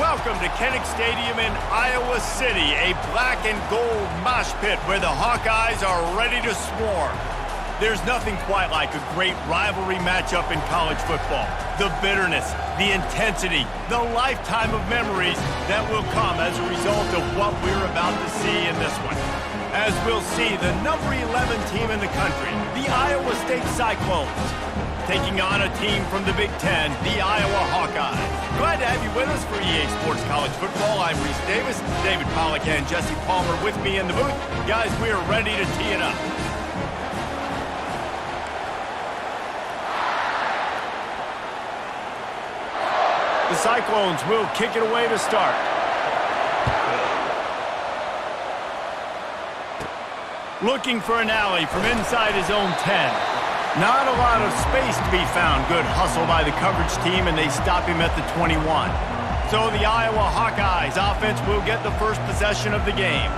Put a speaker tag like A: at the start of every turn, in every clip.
A: Welcome to Kinnick Stadium in Iowa City, a black and gold mosh pit where the Hawkeyes are ready to swarm. There's nothing quite like a great rivalry matchup in college football. The bitterness, the intensity, the lifetime of memories that will come as a result of what we're about to see in this one. As we'll see, the number 11 team in the country, the Iowa State Cyclones, taking on a team from the Big Ten, the Iowa Hawkeyes. Glad to have you with us for EA Sports College Football. I'm Reese Davis, David Pollack and Jesse Palmer with me in the booth. Guys, we are ready to tee it up. The Cyclones will kick it away to start. Looking for an alley from inside his own 10. Not a lot of space to be found. Good hustle by the coverage team, and they stop him at the 21. So the Iowa Hawkeyes offense will get the first possession of the game.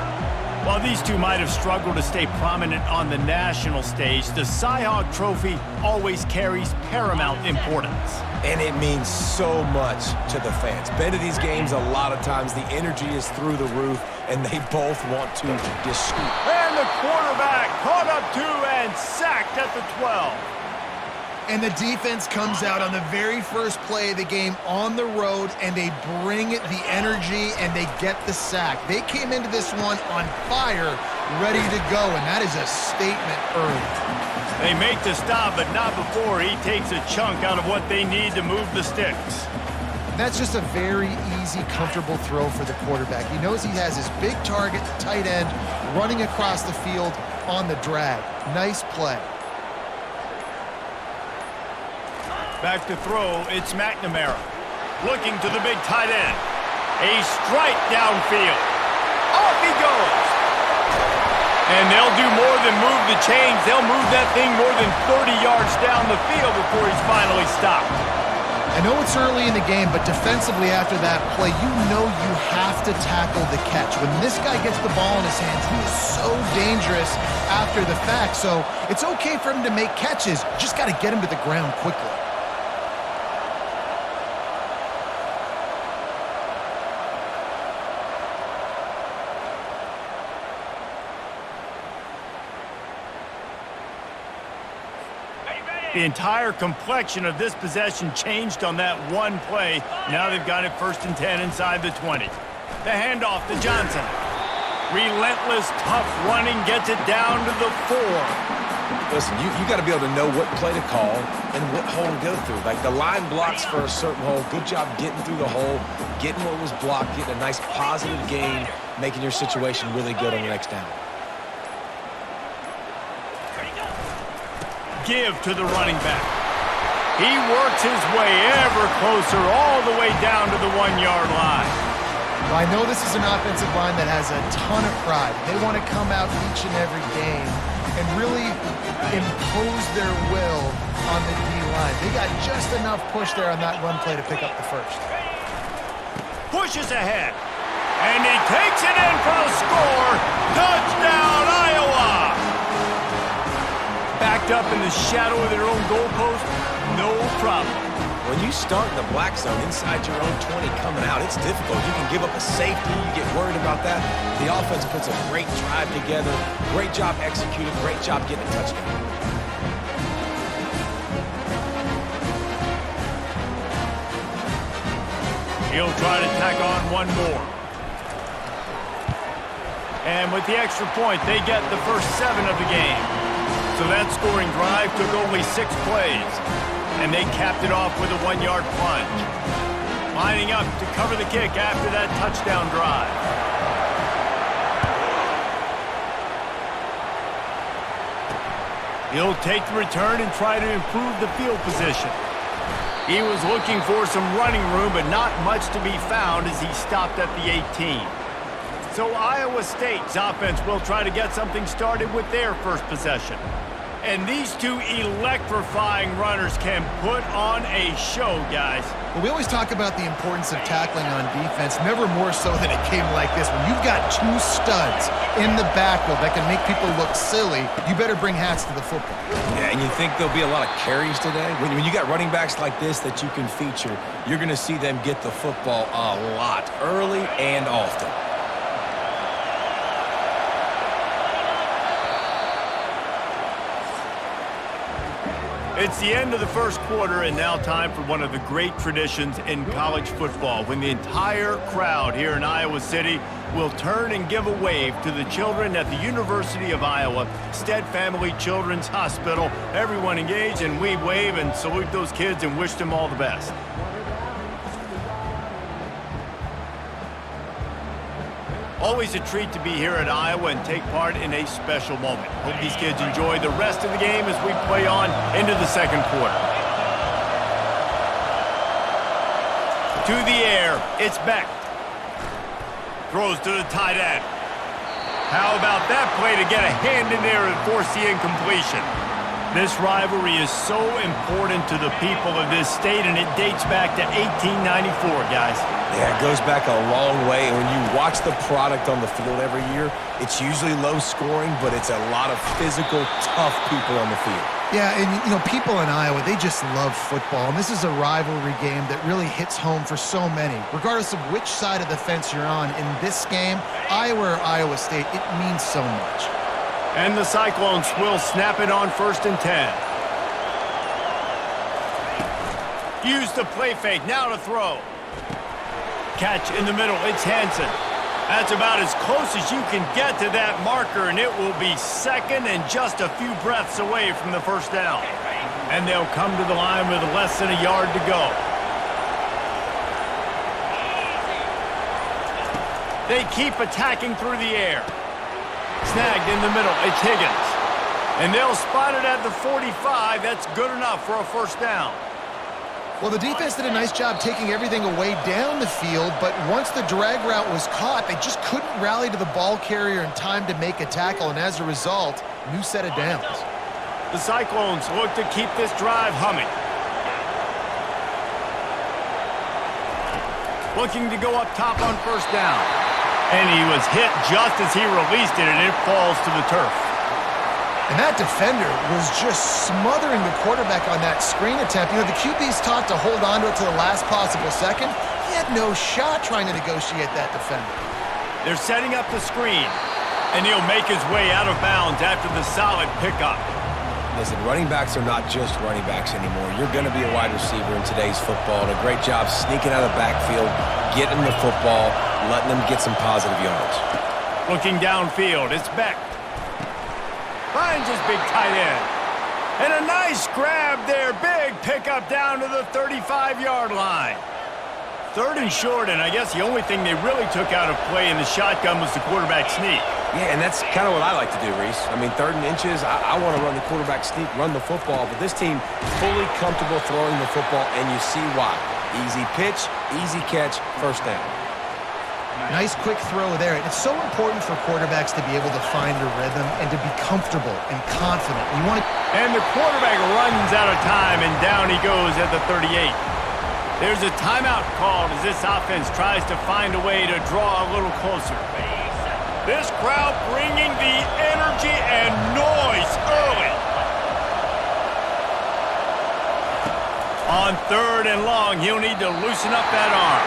A: While these two might have struggled to stay prominent on the national stage, the Cy-Hawk Trophy always carries paramount importance.
B: And it means so much to the fans. Been to these games a lot of times, the energy is through the roof, and they both want to dispute.
A: And the quarterback caught up to and sacked at the 12.
C: And the defense comes out on the very first play of the game on the road, and they bring the energy, and they get the sack. They came into this one on fire, ready to go, and that is a statement early.
A: They make the stop, but not before he takes a chunk out of what they need to move the sticks.
C: That's just a very easy, comfortable throw for the quarterback. He knows he has his big target, tight end, running across the field on the drag. Nice play.
A: Back to throw, it's McNamara. Looking to the big tight end. A strike downfield. Off he goes. And they'll do more than move the chains. They'll move that thing more than 30 yards down the field before he's finally stopped.
C: I know it's early in the game, but defensively after that play, you know you have to tackle the catch. When this guy gets the ball in his hands, he is so dangerous after the fact. So it's okay for him to make catches. Just got to get him to the ground quickly.
A: The entire complexion of this possession changed on that one play. Now they've got it 1st and 10 inside the 20. The handoff to Johnson. Relentless, tough running gets it down to the 4.
B: Listen, you got to be able to know what play to call and what hole to go through. Like the line blocks for a certain hole. Good job getting through the hole, getting what was blocked, getting a nice positive gain, making your situation really good on the next down.
A: Give to the running back. He works his way ever closer all the way down to the 1-yard line.
C: Well, I know this is an offensive line that has a ton of pride. They want to come out each and every game and really impose their will on the D-line. They got just enough push there on that run play to pick up the first.
A: Pushes ahead. And he takes it in for a score. Touchdown, Iowa! Backed up in the shadow of their own goalpost, no problem.
B: When you start in the black zone inside your own 20 coming out, it's difficult. You can give up a safety. You get worried about that. The offense puts a great drive together. Great job executing. Great job getting a touchdown.
A: He'll try to tack on one more. And with the extra point, they get the first 7 of the game. So that scoring drive took only 6 plays, and they capped it off with a 1-yard plunge. Lining up to cover the kick after that touchdown drive. He'll take the return and try to improve the field position. He was looking for some running room, but not much to be found as he stopped at the 18. So Iowa State's offense will try to get something started with their first possession. And these two electrifying runners can put on a show, guys.
C: Well, we always talk about the importance of tackling on defense, never more so than a game like this. When you've got two studs in the backfield that can make people look silly, you better bring hats to the football.
B: Yeah, and you think there'll be a lot of carries today? When you got running backs like this that you can feature, you're going to see them get the football a lot, early and often.
A: It's the end of the first quarter, and now time for one of the great traditions in college football, when the entire crowd here in Iowa City will turn and give a wave to the children at the University of Iowa Stead Family Children's Hospital. Everyone engaged, and we wave and salute those kids and wish them all the best. Always a treat to be here at Iowa and take part in a special moment. Hope these kids enjoy the rest of the game as we play on into the second quarter. To the air, it's Beck. Throws to the tight end. How about that play to get a hand in there and force the incompletion? This rivalry is so important to the people of this state, and it dates back to 1894, guys.
B: Yeah, it goes back a long way, and when you watch the product on the field every year, it's usually low scoring, but it's a lot of physical, tough people on the field.
C: Yeah, and, you know, people in Iowa, they just love football, and this is a rivalry game that really hits home for so many. Regardless of which side of the fence you're on, in this game, Iowa or Iowa State, it means so much.
A: And the Cyclones will snap it on 1st and 10. Use the play fake, now to throw. Catch in the middle, it's Hansen. That's about as close as you can get to that marker, and it will be second and just a few breaths away from the first down. And they'll come to the line with less than a yard to go. They keep attacking through the air. Snagged in the middle, it's Higgins. And they'll spot it at the 45. That's good enough for a first down.
C: Well, the defense did a nice job taking everything away down the field, but once the drag route was caught, they just couldn't rally to the ball carrier in time to make a tackle, and as a result, new set of downs.
A: The Cyclones look to keep this drive humming. Looking to go up top on first down. And he was hit just as he released it, and it falls to the turf.
C: And that defender was just smothering the quarterback on that screen attempt. You know, the QB's taught to hold on to it to the last possible second. He had no shot trying to negotiate that defender.
A: They're setting up the screen, and he'll make his way out of bounds after the solid pickup.
B: Listen, running backs are not just running backs anymore. You're going to be a wide receiver in today's football. And a great job sneaking out of the backfield, getting the football, letting them get some positive yards.
A: Looking downfield, it's Beck. Finds his big tight end. And a nice grab there. Big pickup down to the 35-yard line. 3rd and short, and I guess the only thing they really took out of play in the shotgun was the quarterback sneak.
B: Yeah, and that's kind of what I like to do, Reese. I mean, 3rd and inches, I want to run the quarterback sneak, run the football, but this team fully comfortable throwing the football, and you see why. Easy pitch, easy catch, first down.
C: Nice quick throw there. It's so important for quarterbacks to be able to find a rhythm and to be comfortable and confident. You want to...
A: And the quarterback runs out of time, and down he goes at the 38. There's a timeout called as this offense tries to find a way to draw a little closer. This crowd bringing the energy and noise early. On 3rd and long, he'll need to loosen up that arm.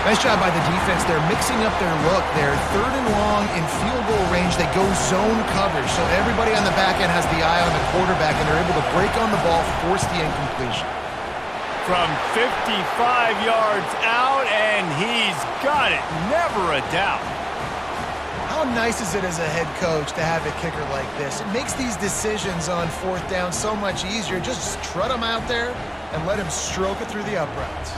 C: Nice job by the defense. They're mixing up their look. They're 3rd and long in field goal range. They go zone coverage, so everybody on the back end has the eye on the quarterback, and they're able to break on the ball, force the incompletion.
A: From 55 yards out, and he's got it. Never a doubt.
C: How nice is it as a head coach to have a kicker like this? It makes these decisions on 4th down so much easier. Just trot him out there and let him stroke it through the uprights.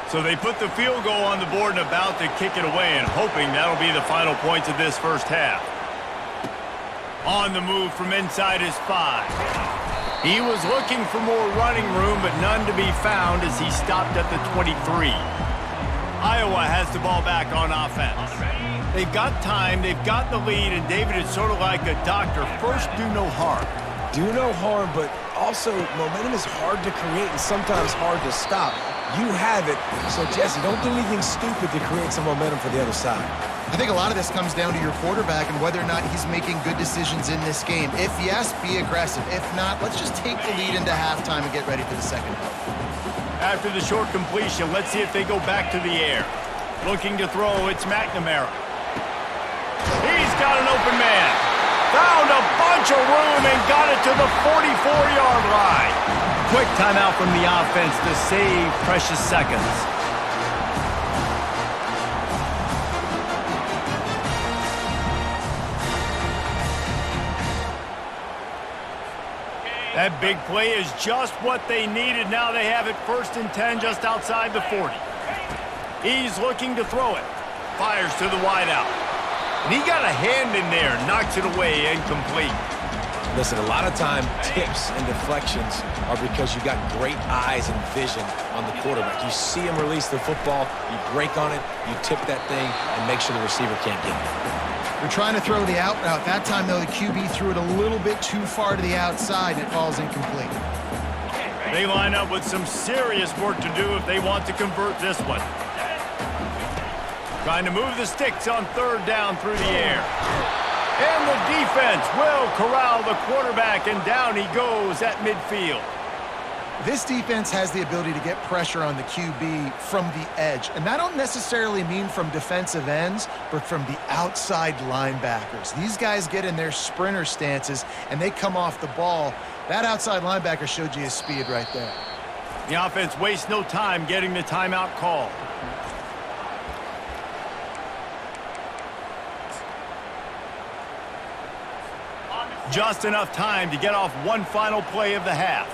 A: So they put the field goal on the board and about to kick it away, and hoping that'll be the final points of this first half. On the move from inside his 5. He was looking for more running room, but none to be found as he stopped at the 23. Iowa has the ball back on offense. They've got time, they've got the lead, and David is sort of like a doctor. First, do no harm.
B: Do no harm, but also momentum is hard to create and sometimes hard to stop. You have it, so Jesse, don't do anything stupid to create some momentum for the other side.
C: I think a lot of this comes down to your quarterback and whether or not he's making good decisions in this game. If yes, be aggressive. If not, let's just take the lead into halftime and get ready for the second half.
A: After the short completion, let's see if they go back to the air. Looking to throw, it's McNamara. He's got an open man. Found a bunch of room and got it to the 44-yard line. Quick timeout from the offense to save precious seconds. That big play is just what they needed. Now they have it 1st and 10 just outside the 40. He's looking to throw it. Fires to the wideout. And he got a hand in there, knocks it away, incomplete.
B: Listen, a lot of time, tips and deflections are because you got great eyes and vision on the quarterback. You see him release the football, you break on it, you tip that thing, and make sure the receiver can't get it.
C: They're trying to throw the out route. That time, though, the QB threw it a little bit too far to the outside, and it falls incomplete.
A: They line up with some serious work to do if they want to convert this one. Trying to move the sticks on 3rd down through the air. And the defense will corral the quarterback, and down he goes at midfield.
C: This defense has the ability to get pressure on the QB from the edge. And that don't necessarily mean from defensive ends, but from the outside linebackers. These guys get in their sprinter stances, and they come off the ball. That outside linebacker showed you his speed right there.
A: The offense wastes no time getting the timeout called. Just enough time to get off one final play of the half.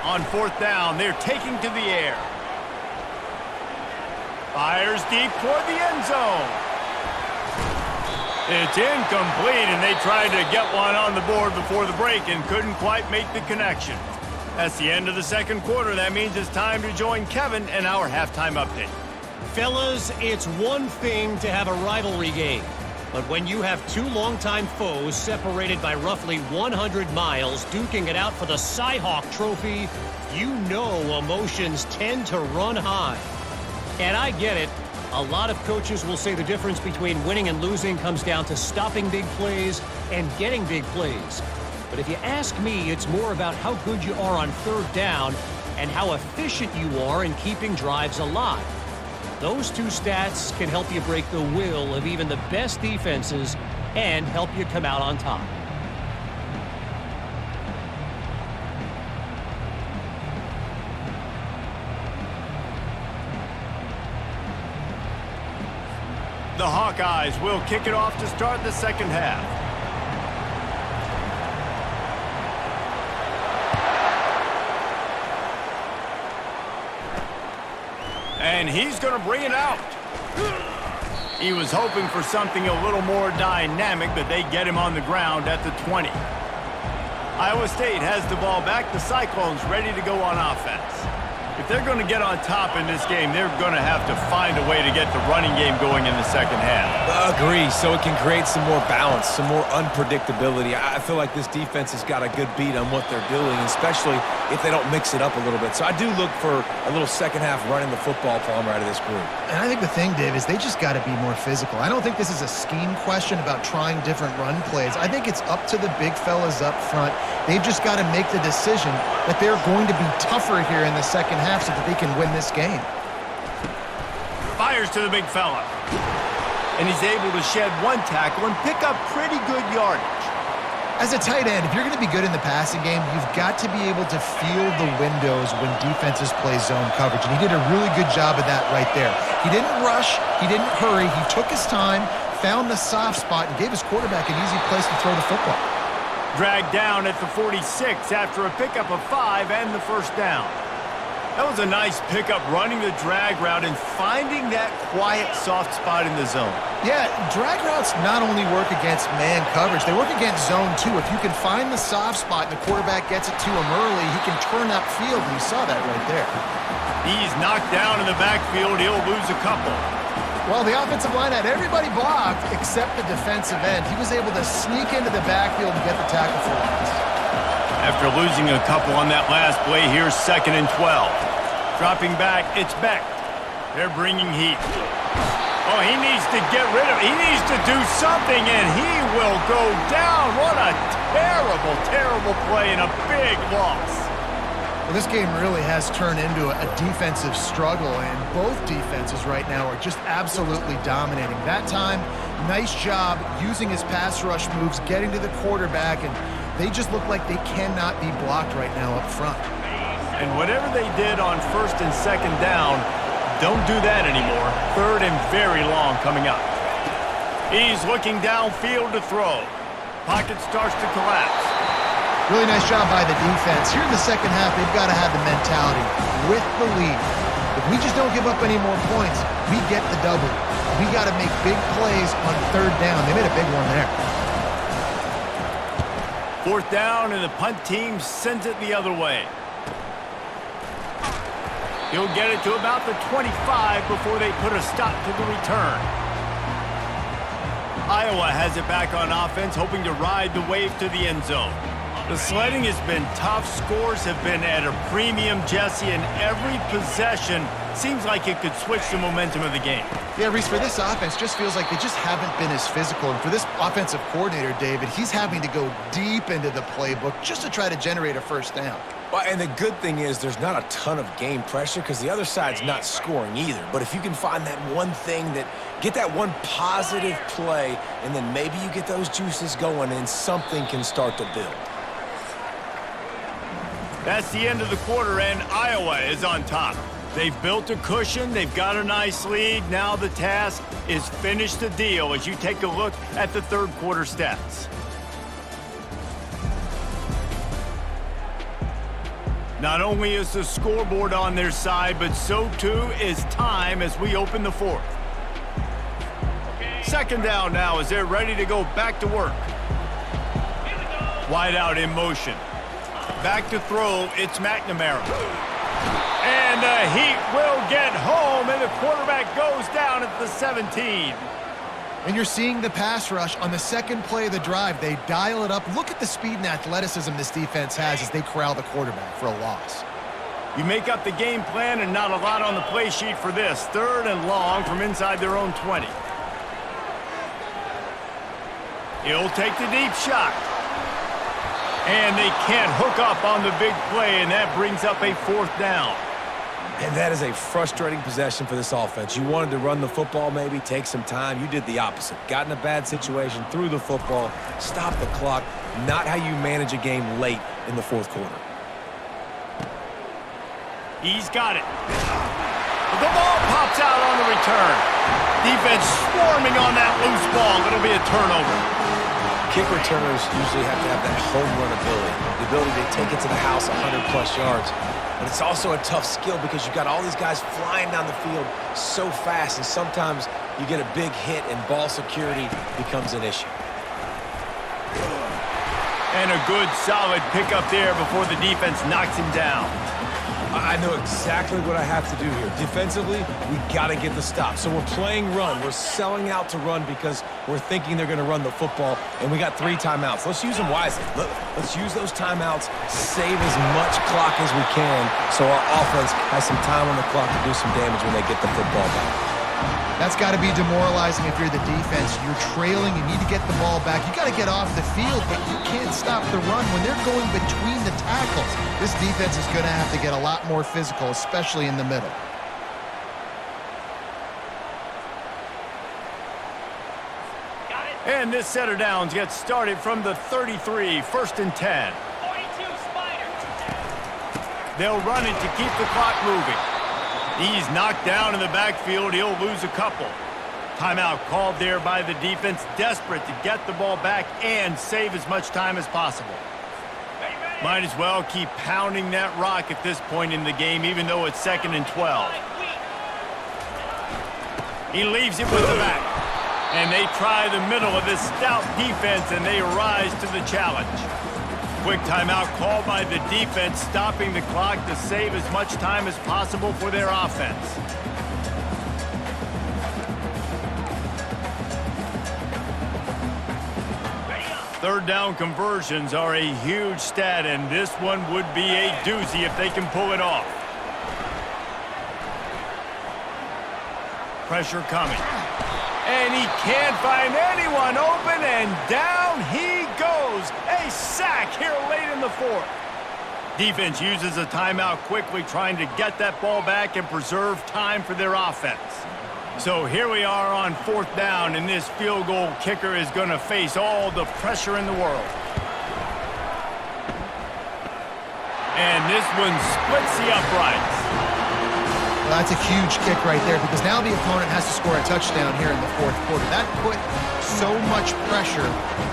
A: On 4th down, they're taking to the air. Fires deep toward the end zone. It's incomplete, and they tried to get one on the board before the break and couldn't quite make the connection. That's the end of the 2nd quarter. That means it's time to join Kevin in our halftime update.
D: Fellas, it's one thing to have a rivalry game. But when you have two longtime foes separated by roughly 100 miles duking it out for the Cy-Hawk Trophy, you know emotions tend to run high. And I get it. A lot of coaches will say the difference between winning and losing comes down to stopping big plays and getting big plays. But if you ask me, it's more about how good you are on 3rd down and how efficient you are in keeping drives alive. Those two stats can help you break the will of even the best defenses and help you come out on top.
A: The Hawkeyes will kick it off to start the 2nd half. And he's going to bring it out. He was hoping for something a little more dynamic, but they get him on the ground at the 20. Iowa State has the ball back. The Cyclones ready to go on offense. If they're going to get on top in this game, they're going to have to find a way to get the running game going in the 2nd half.
B: Agree, so it can create some more balance, some more unpredictability. I feel like this defense has got a good beat on what they're doing, especially if they don't mix it up a little bit. So I do look for a little 2nd half running the football plumber out of this group.
C: And I think the thing, Dave, is they just got to be more physical. I don't think this is a scheme question about trying different run plays. I think it's up to the big fellas up front. They've just got to make the decision that they're going to be tougher here in the 2nd half so that they can win this game.
A: Fires to the big fella. And he's able to shed one tackle and pick up pretty good yardage.
C: As a tight end, if you're going to be good in the passing game, you've got to be able to feel the windows when defenses play zone coverage. And he did a really good job of that right there. He didn't rush. He didn't hurry. He took his time, found the soft spot, and gave his quarterback an easy place to throw the football.
A: Dragged down at the 46 after a pickup of 5 and the 1st down. That was a nice pickup, running the drag route and finding that quiet, soft spot in the zone.
C: Yeah, drag routes not only work against man coverage, they work against zone too. If you can find the soft spot and the quarterback gets it to him early, he can turn that field, and you saw that right there.
A: He's knocked down in the backfield. He'll lose a couple.
C: Well, the offensive line had everybody blocked except the defensive end. He was able to sneak into the backfield and get the tackle for loss.
A: After losing a couple on that last play, here's 2nd and 12. Dropping back, it's Beck. They're bringing heat. Oh, he needs to get rid of it. He needs to do something, and he will go down. What a terrible, terrible play and a big loss.
C: Well, this game really has turned into a defensive struggle, and both defenses right now are just absolutely dominating. That time, nice job using his pass rush moves, getting to the quarterback, and they just look like they cannot be blocked right now up front.
A: And whatever they did on 1st and 2nd down, don't do that anymore. 3rd and very long coming up. He's looking downfield to throw. Pocket starts to collapse.
C: Really nice job by the defense. Here in the second half, they've got to have the mentality with the lead. If we just don't give up any more points, we get the W. We got to make big plays on 3rd down. They made a big one there.
A: 4th down, and the punt team sends it the other way. He'll get it to about the 25 before they put a stop to the return. Iowa has it back on offense, hoping to ride the wave to the end zone. The sledding has been tough. Scores have been at a premium, Jesse, and every possession seems like it could switch the momentum of the game.
C: Yeah, Reese, for this offense, just feels like they just haven't been as physical. And for this offensive coordinator, David, he's having to go deep into the playbook just to try to generate a 1st down.
B: Well, and the good thing is there's not a ton of game pressure because the other side's not scoring either. But if you can find that one thing get that one positive play, and then maybe you get those juices going and something can start to build.
A: That's the end of the quarter, and Iowa is on top. They've built a cushion. They've got a nice lead. Now the task is finish the deal as you take a look at the 3rd quarter stats. Not only is the scoreboard on their side, but so too is time as we open the 4th. 2nd down now as they're ready to go back to work. Wide out in motion. Back to throw, it's McNamara. And the Heat will get home, and the quarterback goes down at the 17.
C: And you're seeing the pass rush on the 2nd play of the drive. They dial it up. Look at the speed and athleticism this defense has as they corral the quarterback for a loss.
A: You make up the game plan and not a lot on the play sheet for this. 3rd and long from inside their own 20. He'll take the deep shot. And they can't hook up on the big play, and that brings up a 4th down.
B: And that is a frustrating possession for this offense. You wanted to run the football, maybe take some time. You did the opposite. Got in a bad situation, threw the football, stopped the clock. Not how you manage a game late in the 4th quarter.
A: He's got it. The ball pops out on the return. Defense swarming on that loose ball. It'll be a turnover.
B: Kick returners usually have to have that home run ability, the ability to take it to the house 100-plus yards. But it's also a tough skill because you've got all these guys flying down the field so fast, and sometimes you get a big hit and ball security becomes an issue.
A: And a good, solid pickup there before the defense knocks him down.
B: I know exactly what I have to do here. Defensively, we got to get the stop. So we're playing run. We're selling out to run because we're thinking they're going to run the football, and we got 3 timeouts. Let's use them wisely. Let's use those timeouts, save as much clock as we can so our offense has some time on the clock to do some damage when they get the football back.
C: That's got to be demoralizing if you're the defense. You're trailing, you need to get the ball back. You got to get off the field, but you can't stop the run when they're going between the tackles. This defense is going to have to get a lot more physical, especially in the middle.
A: And this set of downs gets started from the 33, 1st and 10.
E: 42 Spiders.
A: They'll run it to keep the clock moving. He's knocked down in the backfield. He'll lose a couple. Timeout called there by the defense, desperate to get the ball back and save as much time as possible. Might as well keep pounding that rock at this point in the game, even though it's 2nd and 12. He leaves it with the back. And they try the middle of this stout defense, and they rise to the challenge. Quick timeout called by the defense, stopping the clock to save as much time as possible for their offense. Third down conversions are a huge stat, and this one would be a doozy if they can pull it off. Pressure coming. And he can't find anyone open, and down he goes. A sack here late in the 4th. Defense uses a timeout quickly, trying to get that ball back and preserve time for their offense. So here we are on 4th down, and this field goal kicker is going to face all the pressure in the world. And this one splits the uprights.
C: Well, that's a huge kick right there, because now the opponent has to score a touchdown here in the 4th quarter. That put so much pressure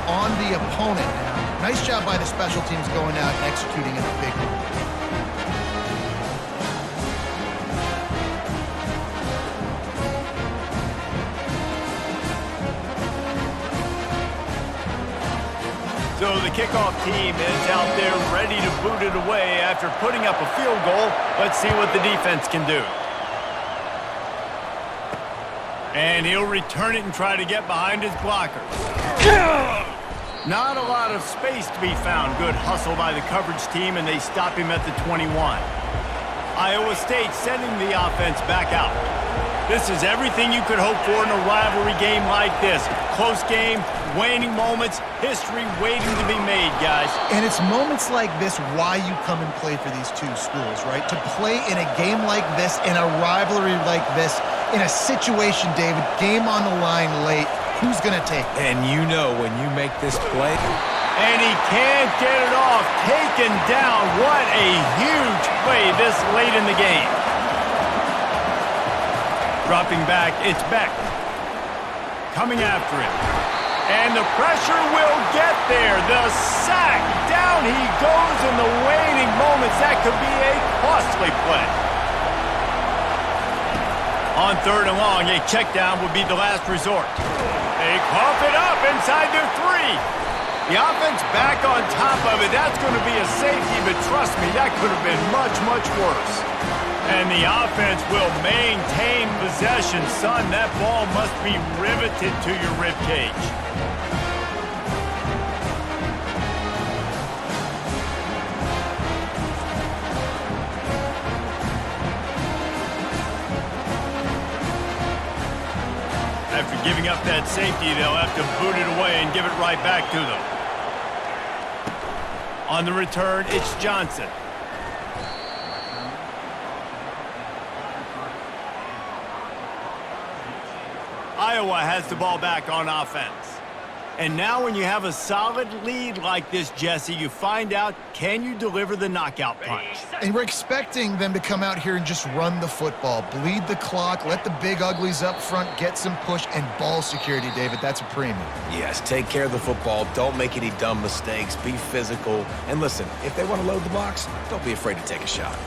C: on the opponent now. Nice job by the special teams going out and executing in a big way.
A: So the kickoff team is out there ready to boot it away after putting up a field goal. Let's see what the defense can do. And he'll return it and try to get behind his blockers. Not a lot of space to be found. Good hustle by the coverage team, and they stop him at the 21. Iowa State sending the offense back out. This is everything you could hope for in a rivalry game like this. Close game, waning moments, history waiting to be made, guys.
C: And it's moments like this why you come and play for these two schools, right? To play in a game like this, in a rivalry like this, in a situation, David, game on the line late, who's going to take it?
B: And you know when you make this play.
A: And he can't get it off. Taken down. What a huge play this late in the game. Dropping back, it's Beck. Coming after it. And the pressure will get there. The sack. Down he goes in the waning moments. That could be a costly play. On 3rd and long, a check down would be the last resort. They cough it up inside their 3. The offense back on top of it. That's going to be a safety, but trust me, that could have been much, much worse. And the offense will maintain possession. Son, that ball must be riveted to your ribcage. After giving up that safety, they'll have to boot it away and give it right back to them. On the return, it's Johnson. Iowa has the ball back on offense. And now when you have a solid lead like this, Jesse, you find out, can you deliver the knockout punch?
C: And we're expecting them to come out here and just run the football, bleed the clock, let the big uglies up front get some push, and ball security, David. That's a premium.
B: Yes, take care of the football. Don't make any dumb mistakes. Be physical. And listen, if they want to load the box, don't be afraid to take a shot.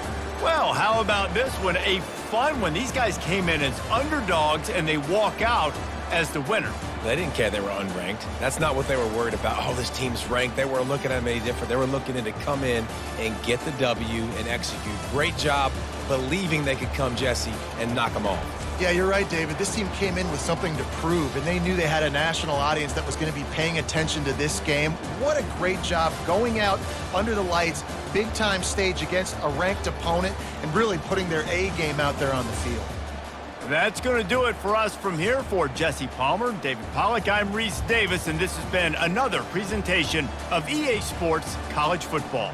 A: Well, how about this one? A fun one. These guys came in as underdogs, and they walk out as the winner.
B: They didn't care they were unranked. That's not what they were worried about. Oh, this team's ranked. They weren't looking at them any different. They were looking to come in and get the W and execute. Great job believing they could come, Jesse, and knock them off.
C: Yeah, you're right, David. This team came in with something to prove, and they knew they had a national audience that was going to be paying attention to this game. What a great job going out under the lights, big-time stage against a ranked opponent, and really putting their A game out there on the field.
A: That's going to do it for us from here. For Jesse Palmer, David Pollack, I'm Reese Davis, and this has been another presentation of EA Sports College Football.